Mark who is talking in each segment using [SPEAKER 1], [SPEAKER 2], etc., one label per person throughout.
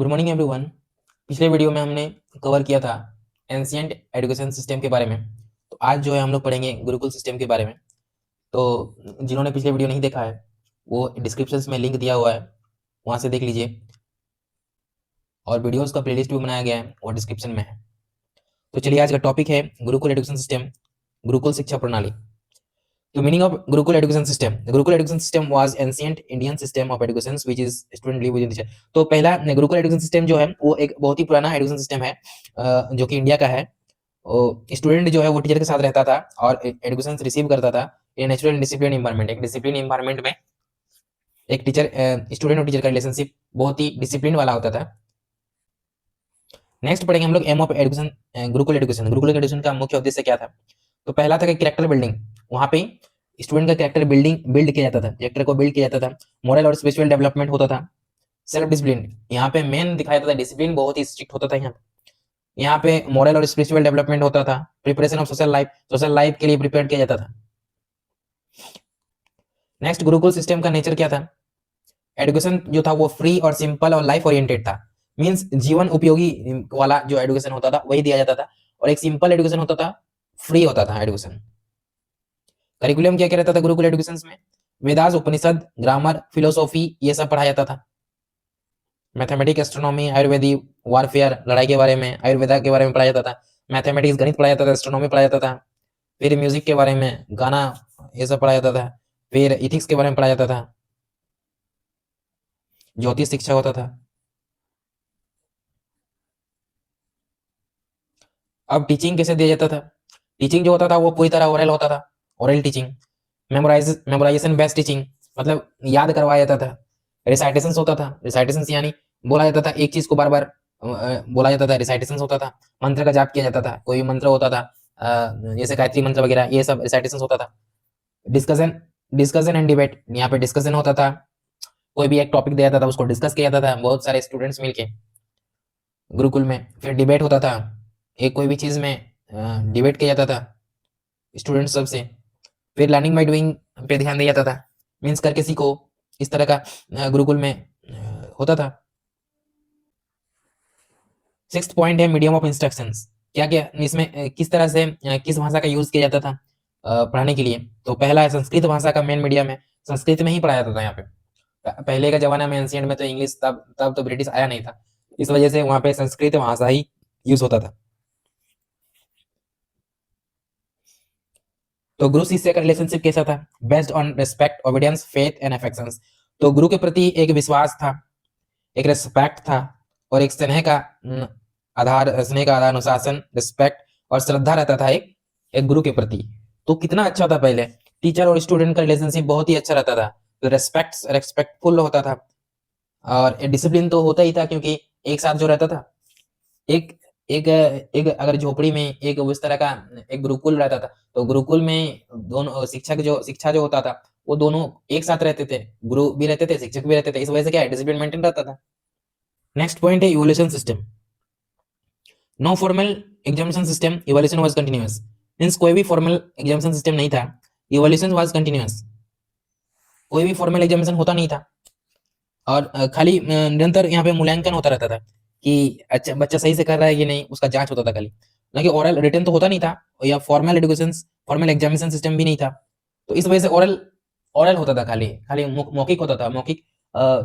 [SPEAKER 1] Good morning everyone. पिछले video में हमने कवर किया था एंशिएंट एजुकेशन सिस्टम के बारे में। तो आज जो है हम लोग पढ़ेंगे गुरुकुल सिस्टम के बारे में। तो जिन्होंने पिछले वीडियो नहीं देखा है वो डिस्क्रिप्शन में लिंक दिया हुआ है, वहाँ से देख लीजिए। और वीडियोस का प्लेलिस्ट भी बनाया गया है और डिस्क्रिप्शन में है। तो चलिए, आज का टॉपिक है गुरुकुल एजुकेशन सिस्टम, गुरुकुल शिक्षा प्रणाली। The meaning of Gurukul education system. The Gurukul education system was ancient Indian system of education which is student live within the. तो पहला गुरुकुल एजुकेशन सिस्टम जो है वो एक बहुत ही पुराना एजुकेशन सिस्टम है जो कि इंडिया का है। स्टूडेंट जो है वो टीचर के साथ रहता था और एजुकेशन रिसीव करता था ये नेचुरल डिसिप्लिन इन्वायरमेंट। एक डिसिप्लिन इन्वायरमेंट में एक टीचर स्टूडेंट और टीचर का रिलेशनशिप बहुत ही डिसिप्लिन वाला होता था। नेक्स्ट पढ़ेंगे हम लोग aim of education, gurukul education. Gurukul education का मुख्य उद्देश्य क्या था? तो पहला था कि कैरेक्टर बिल्डिंग। वहाँ पे स्टूडेंट का कैरेक्टर बिल्ड किया जाता था, कैरेक्टर को बिल्ड किया जाता था। मोरल और स्पिरिचुअल डेवलपमेंट होता था। सेल्फ डिसिप्लिन यहाँ पे मेन दिखाया जाता था, डिसिप्लिन बहुत ही स्ट्रिक्ट होता था। यहाँ पे मोरल और स्पिरिचुअल डेवलपमेंट होता था। प्रिपरेशन ऑफ सोशल लाइफ के लिए प्रिपेयर किया जाता था। नेक्स्ट, गुरुकुल सिस्टम का नेचर क्या था? एजुकेशन जो था वो फ्री और सिंपल और लाइफ ओरिएंटेड था। मींस जीवन उपयोगी वाला जो एजुकेशन होता था वही दिया जाता था। और एक सिंपल एजुकेशन होता था, फ्री होता था एजुकेशन। करिकुलम क्या क्या रहता था गुरुकुल एजुकेशन में? वेदास, उपनिषद, ग्रामर, फिलोसॉफी, ये सब पढ़ाया जाता था। मैथमेटिक्स, एस्ट्रोनॉमी, आयुर्वेदिक, वारफेयर, लड़ाई के बारे में, आयुर्वेदा के बारे में पढ़ाया जाता था। मैथमेटिक्स, गणित पढ़ाया जाता था। एस्ट्रोनॉमी पढ़ाया जाता था। फिर म्यूजिक के बारे में, गाना, ये सब पढ़ाया जाता था। फिर इथिक्स के बारे में पढ़ाया जाता था। ज्योतिष शिक्षा होता था। अब टीचिंग कैसे दिया जाता था? टीचिंग जो होता था वो पूरी तरह ओरल होता था, oral teaching. Memorisation based teaching, मतलब याद करवाया जाता था। रिसाइटेशंस होता था। रिसाइटेशंस यानी बोला जाता था एक चीज को बार बार बोला जाता था। रिसाइटेशंस होता था। मंत्र का जाप किया जाता था, कोई मंत्र होता था जैसे गायत्री मंत्र वगैरह, ये सब रिसाइटेशंस होता था। डिस्कशन डिस्कशन एंड डिबेट, यहाँ पे डिस्कशन होता था। कोई भी एक टॉपिक दिया जाता था उसको डिस्कस किया जाता था बहुत सारे स्टूडेंट्स मिलके गुरुकुल में। फिर डिबेट होता था, एक कोई भी चीज में डिबेट किया जाता था स्टूडेंट्स सबसे। फिर लर्निंग बाय डूइंग पे ध्यान दिया जाता था, मीन्स करके सीखो, इस तरह का गुरुकुल में होता था। सिक्स्थ पॉइंट है मीडियम ऑफ इंस्ट्रक्शंस। क्या क्या इसमें किस तरह से किस भाषा का यूज किया जाता था पढ़ाने के लिए? तो पहला है संस्कृत भाषा का मेन मीडियम है, संस्कृत में ही पढ़ाया जाता था। यहाँ पे पहले का जमाना में एंशिएंट में तो इंग्लिश तब तब तो ब्रिटिश आया नहीं था, इस वजह से वहाँ पे संस्कृत भाषा ही यूज होता था। तो गुरु शिष्य का रिलेशनशिप कैसा था? Based on respect, obedience, faith and affections. तो गुरु के प्रति एक विश्वास था, एक रिस्पेक्ट था और एक स्नेह का आधार, अनुशासन, रिस्पेक्ट और श्रद्धा रहता था एक गुरु के प्रति। तो कितना अच्छा था, पहले टीचर और स्टूडेंट का रिलेशनशिप बहुत ही अच्छा रहता था। तो रेस्पेक्टफुल होता था और डिसिप्लिन तो होता ही था, क्योंकि एक साथ जो रहता था। एक एक एक अगर झोपड़ी में एक उस तरह का एक गुरुकुल रहता था, तो गुरुकुल में दोनों शिक्षा जो होता था वो दोनों एक साथ रहते थे। गुरु भी रहते थे, शिक्षक भी रहते थे, इस वजह से क्या है, डिसिप्लिन मेंटेन रहता था। नेक्स्ट पॉइंट है evolution system. No formal examination system, evolution was continuous. Means कोई भी फॉर्मल एग्जामिनेशन सिस्टम नहीं था, इवोल्यूशन वाज कंटिन्यूअस। कोई भी फॉर्मल एग्जामिनेशन होता नहीं था और खाली निरंतर यहाँ पे मूल्यांकन होता रहता था कि अच्छा बच्चा सही से कर रहा है कि नहीं, उसका जांच होता था खाली। ना कि ओरल रिटन तो होता नहीं था, या फॉर्मल एग्जामिनेशन सिस्टम भी नहीं था। तो इस वजह से ओरल ओरल होता था, खाली खाली मौखिक होता था। मौखिक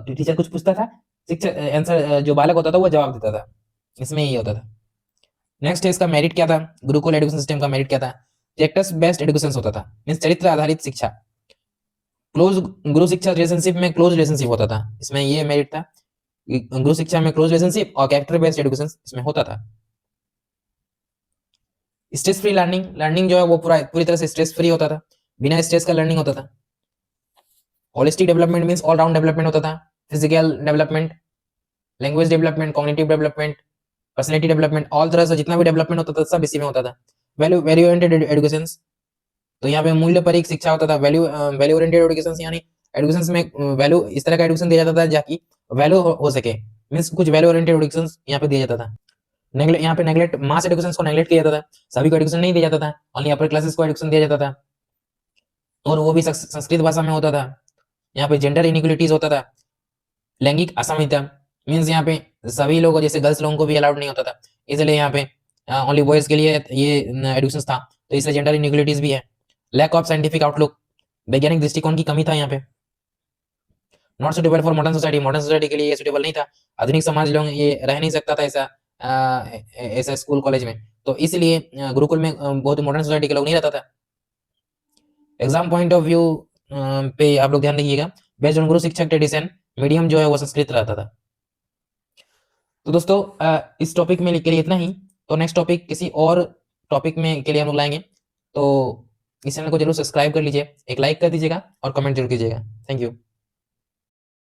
[SPEAKER 1] टीचर कुछ पूछता था, शिक्षक आंसर जो बालक होता था वो जवाब देता था, इसमें यही होता था। नेक्स्ट है इसका मेरिट क्या था? गुरुकुल एजुकेशन सिस्टम का मेरिट क्या था? कैरेक्टर्स बेस्ड एजुकेशन होता था, मींस चरित्र आधारित शिक्षा। क्लोज गुरु शिक्षा रिलेशनशिप में क्लोज रिलेशनशिप होता था, इसमें ये मेरिट था। गुरु शिक्षा में क्लोज रिलेशनशिप और कैरेक्टर बेस्ड एजुकेशन इसमें होता था। स्ट्रेस फ्री लर्निंग जो है वो पूरी तरह से स्ट्रेस फ्री होता था, बिना स्ट्रेस का लर्निंग होता था। Holistic development means all round development होता था। Physical development, language development, cognitive development, personality development, all तरह से जितना भी डेवलपमेंट होता था सब इसी में होता था। वैल्यू ओरिएंटेड एजुकेशन, तो यहाँ पे मूल्य पर एक शिक्षा होता था। वैल्यू ओरिएंटेड एजुकेशन यानी एजुकेशन में वैल्यू, इस तरह का एजुकेशन दिया जाता था जाकि वैल्यू हो सके, मींस कुछ वैल्यू ओरिएंटेड एजुकेशन यहाँ पे दिया जाता था। यहाँ पे नेगलेक्ट, मास एजुकेशन को नेगलेक्ट किया जाता था, सभी को एजुकेशन नहीं दिया जाता था, ओनली अपर क्लासेस को एजुकेशन दिया जाता था, और वो भी संस्कृत भाषा में होता था। यहाँ पे जेंडर इनइक्वलिटीज होता था, लैंगिक असमानता, मीन्स यहाँ पे सभी लोगों जैसे गर्ल्स लोगों को भी अलाउड नहीं होता था, इसलिए यहाँ पे ओनली बॉयज के लिए ये एडुकेशन था, तो इसलिए जेंडर इनइक्वलिटीज भी है। लैक ऑफ साइंटिफिक आउटलुक, वैज्ञानिक दृष्टिकोण की कमी था यहाँ पे। Not suitable for modern society के लिए ये सुटेबल नहीं था, आधुनिक समाज लोग ये रह नहीं सकता था ऐसा ऐसा स्कूल कॉलेज में, तो इसलिए गुरुकुल में बहुत मॉडर्न सोसाइटी के लोग नहीं रहता था। एग्जाम पॉइंट ऑफ व्यू पे आप लोग ध्यान रखिएगा, बेस्ड ऑन गुरु शिक्षक ट्रेडिशन, मीडियम जो है वो संस्कृत रहता था। तो दोस्तों इस टॉपिक में के लिए इतना ही, तो नेक्स्ट टॉपिक किसी और टॉपिक में के लिए हम लोग लाएंगे, तो इस चैनल को जरूर सब्सक्राइब कर लीजिए, एक लाइक कर दीजिएगा और कमेंट जरूर कीजिएगा। Thank you.